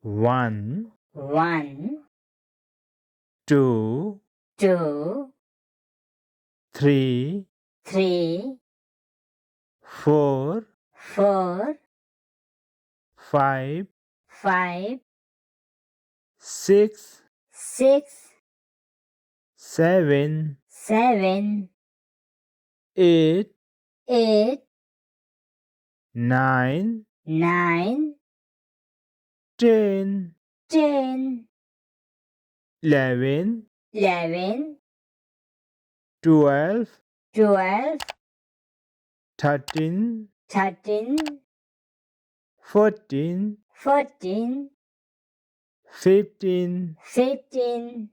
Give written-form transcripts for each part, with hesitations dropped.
1, 1, 2, 2, 3, 3, 4, 4, 5, 5, 6, 6, 7, 7, 8, 8, 9, 9, 10, 10, 11, 11, 12, 12, 13, 13, 14, 14, 15, 15,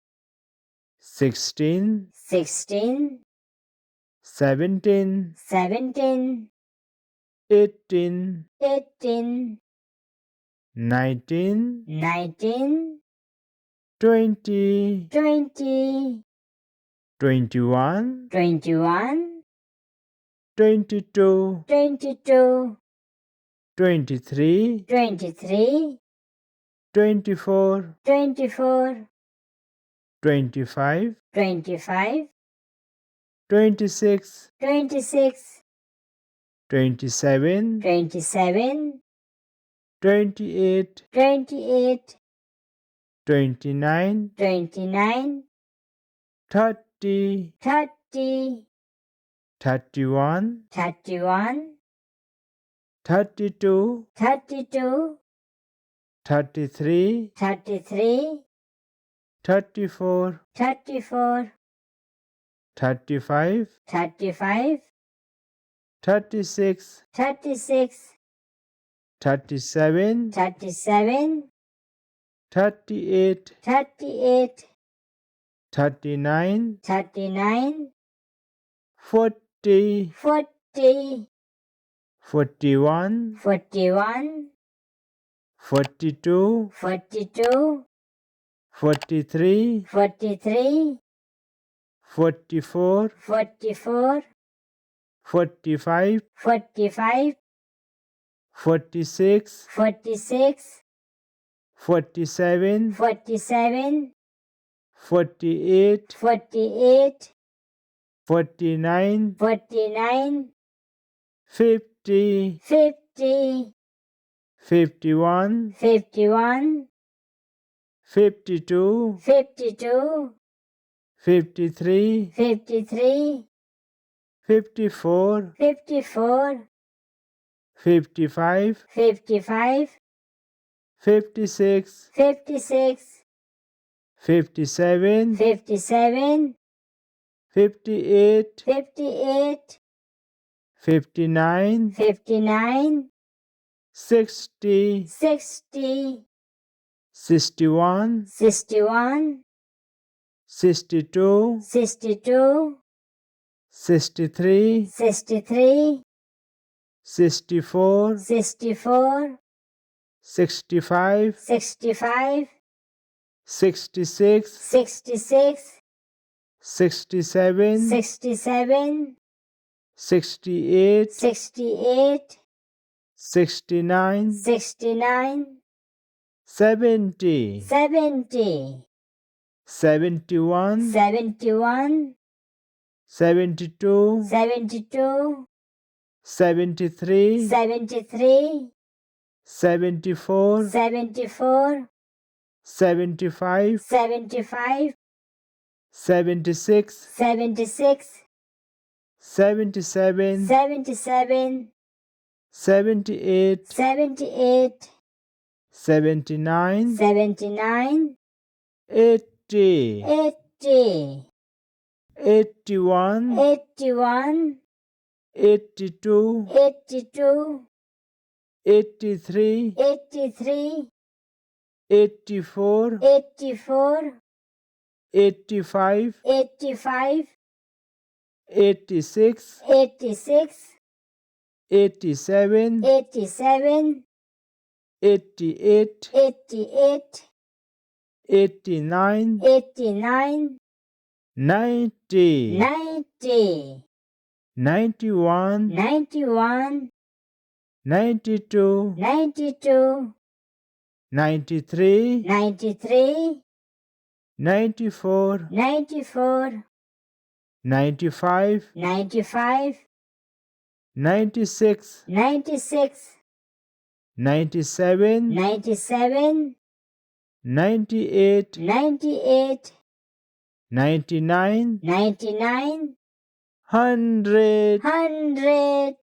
16, 16, 17, 17, 18, 18, 19, 19, 20, 20, 21, 21, 22, 22, 23, 23, 24, 24, 25, 25, 26, 26, 27, 27, 28, 28, 29, 29, 30, 30, 31, 31, 32, 32, 33, 33, 34, 34, 35, 35, 36, 36, 37, 37, 38, 38, 39, 39, 40, 40, 41, 41, 42, 42, 43, 43, 44, 44, 45, 45, 46, 46, 47, 47, 48, 48, 49, 49, 50, 50, 51, 51, 52, 52, 53, 53, 54, 54, 55, 55, 56, 56, 57, 57, 58, 58, 59, 59, 60, 60, 61, 61, 62, 62, 63, 63, 64, 64, 65, 65, 66, 66, 67, 67, 68, 68, 69, 69, 70, 70, 71, 71, 72, 72, 73, 73, 74, 74, 75, 75, 76, 76, 77, 77, 78, 78, 79, 79, 80, 80, 81, 81, 82, 82, 83, 83, 84, 84, 85, 85, 86, 86, 87, 87, 88, 88, 89, 89, 90, 90, 91, 91, 92, 92, 93, 93, 94, 94, 95, 95, 96, 96, 97, 97, 98, 98, 99, 99, 100. 100.